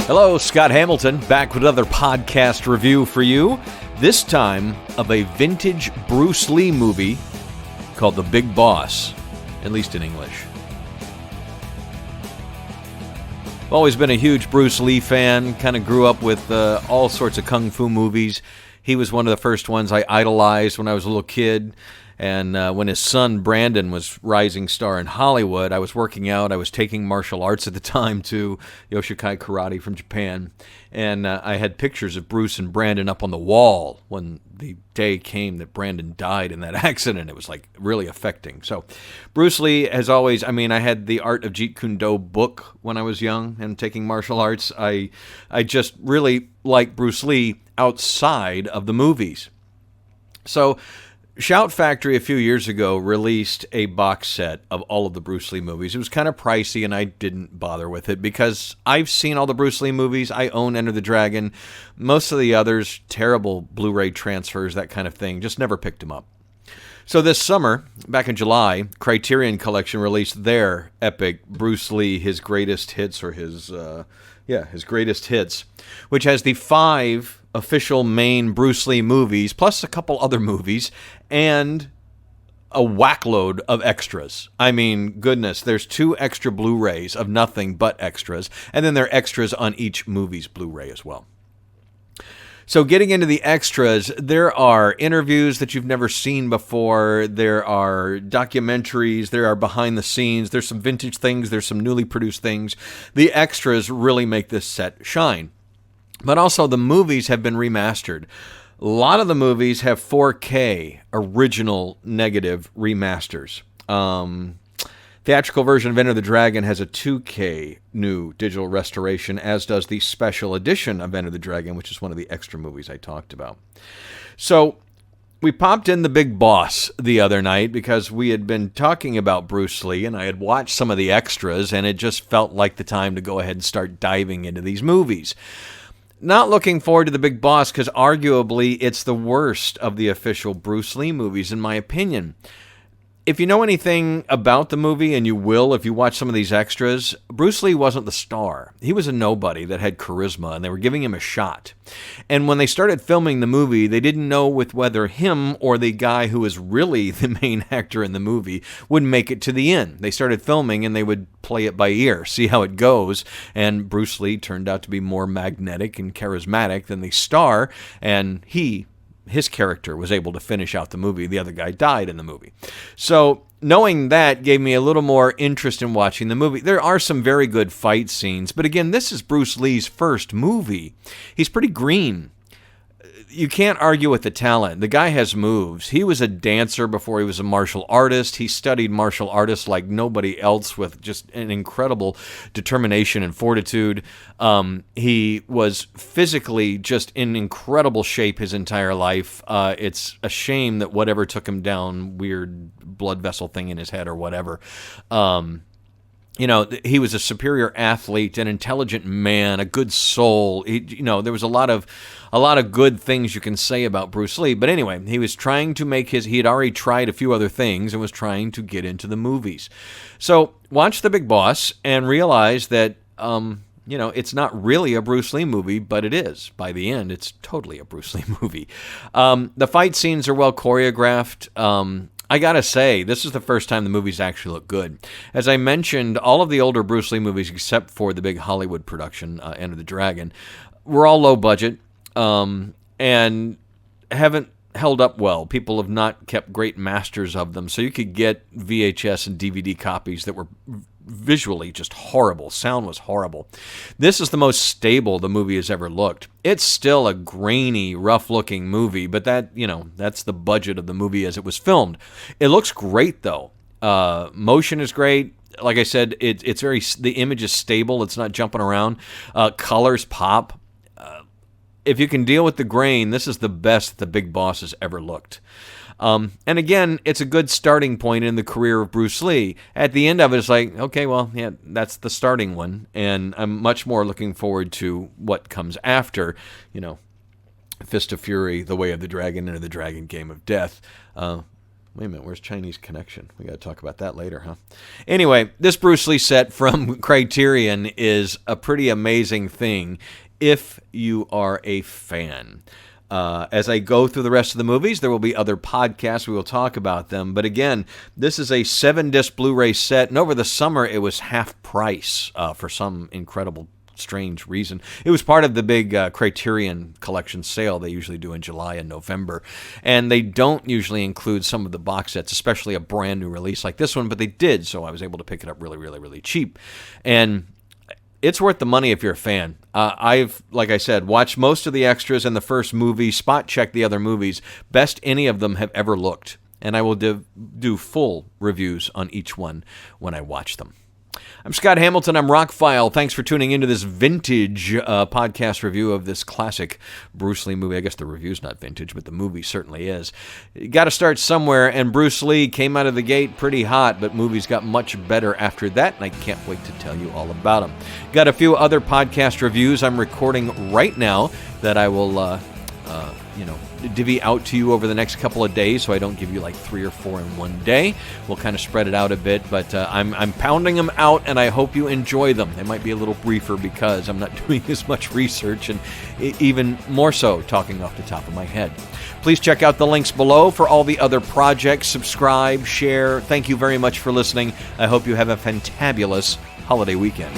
Hello, Scott Hamilton, back with another podcast review for you. This time of a vintage Bruce Lee movie called The Big Boss, at least in English. I've always been a huge Bruce Lee fan, kind of grew up with all sorts of kung fu movies. He was one of the first ones I idolized when I was a little kid. And when his son, Brandon, was rising star in Hollywood, I was working out. I was taking martial arts at the time, too, Yoshikai Karate from Japan. And I had pictures of Bruce and Brandon up on the wall when the day came that Brandon died in that accident. It was, like, really affecting. So Bruce Lee has always, I had the Art of Jeet Kune Do book when I was young and taking martial arts. I just really like Bruce Lee outside of the movies. So Shout Factory a few years ago released a box set of all of the Bruce Lee movies. It was kind of pricey, and I didn't bother with it because I've seen all the Bruce Lee movies. I own Enter the Dragon. Most of the others, terrible Blu-Ray transfers, that kind of thing. Just never picked them up. So this summer, back in July, Criterion Collection released their epic Bruce Lee, his greatest hits, or his greatest hits, which has the 5 official main Bruce Lee movies, plus a couple other movies, and a whackload of extras. Goodness, there's 2 extra Blu-rays of nothing but extras, and then there are extras on each movie's Blu-ray as well. So getting into the extras, there are interviews that you've never seen before, there are documentaries, there are behind the scenes, there's some vintage things, there's some newly produced things. The extras really make this set shine. But also the movies have been remastered. A lot of the movies have 4K original negative remasters. Theatrical version of Enter the Dragon has a 2K new digital restoration, as does the special edition of Enter the Dragon, which is one of the extra movies I talked about. So we popped in The Big Boss the other night because we had been talking about Bruce Lee, and I had watched some of the extras, and it just felt like the time to go ahead and start diving into these movies. Not looking forward to The Big Boss because arguably it's the worst of the official Bruce Lee movies, in my opinion. If you know anything about the movie, and you will if you watch some of these extras, Bruce Lee wasn't the star. He was a nobody that had charisma, and they were giving him a shot. And when they started filming the movie, they didn't know whether him or the guy who was really the main actor in the movie would make it to the end. They started filming, and they would play it by ear, see how it goes. And Bruce Lee turned out to be more magnetic and charismatic than the star, and his character was able to finish out the movie. The other guy died in the movie. So knowing that gave me a little more interest in watching the movie. There are some very good fight scenes, but again, this is Bruce Lee's first movie. He's pretty green. You can't argue with the talent. The guy has moves. He was a dancer before he was a martial artist. He studied martial artists like nobody else with just an incredible determination and fortitude. He was physically just in incredible shape his entire life. It's a shame that whatever took him down, weird blood vessel thing in his head or whatever. He was a superior athlete, an intelligent man, a good soul. There was a lot of good things you can say about Bruce Lee. But anyway, he was trying to he had already tried a few other things and was trying to get into the movies. So watch The Big Boss and realize that, it's not really a Bruce Lee movie, but it is. By the end, it's totally a Bruce Lee movie. The fight scenes are well choreographed. I gotta say, this is the first time the movies actually look good. As I mentioned, all of the older Bruce Lee movies, except for the big Hollywood production, Enter the Dragon, were all low budget and haven't held up well. People have not kept great masters of them, so you could get VHS and DVD copies that were visually just horrible. Sound was horrible. This is the most stable the movie has ever looked. It's still a grainy, rough-looking movie, but that's the budget of the movie as it was filmed. It looks great, though. Motion is great. Like I said, the image is stable. It's not jumping around. Colors pop. If you can deal with the grain, this is the best The Big Boss has ever looked. And again, it's a good starting point in the career of Bruce Lee. At the end of it, it's like, okay, well, yeah, that's the starting one. And I'm much more looking forward to what comes after, Fist of Fury, The Way of the Dragon, and The Dragon Game of Death. Wait a minute, where's Chinese Connection? We got to talk about that later, huh? Anyway, this Bruce Lee set from Criterion is a pretty amazing thing if you are a fan. As I go through the rest of the movies, there will be other podcasts. We will talk about them. But again, this is a 7-disc Blu-ray set, and over the summer it was half price for some incredible strange reason. It was part of the big Criterion collection sale they usually do in July and November, and they don't usually include some of the box sets, especially a brand new release like this one, but they did, so I was able to pick it up really, really, really cheap. And it's worth the money if you're a fan. I've, like I said, watched most of the extras in the first movie, spot checked the other movies, best any of them have ever looked, and I will do full reviews on each one when I watch them. I'm Scott Hamilton. I'm ROCKFILE. Thanks for tuning into this vintage podcast review of this classic Bruce Lee movie. I guess the review's not vintage, but the movie certainly is. You got to start somewhere, and Bruce Lee came out of the gate pretty hot, but movies got much better after that, and I can't wait to tell you all about them. Got a few other podcast reviews I'm recording right now that I will divvy out to you over the next couple of days, so I don't give you like 3 or 4 in one day. We'll kind of spread it out a bit, but I'm pounding them out, and I hope you enjoy them. They might be a little briefer because I'm not doing as much research, and even more so talking off the top of my head. Please check out the links below for all the other projects. Subscribe, share. Thank you very much for listening. I hope you have a fantabulous holiday weekend.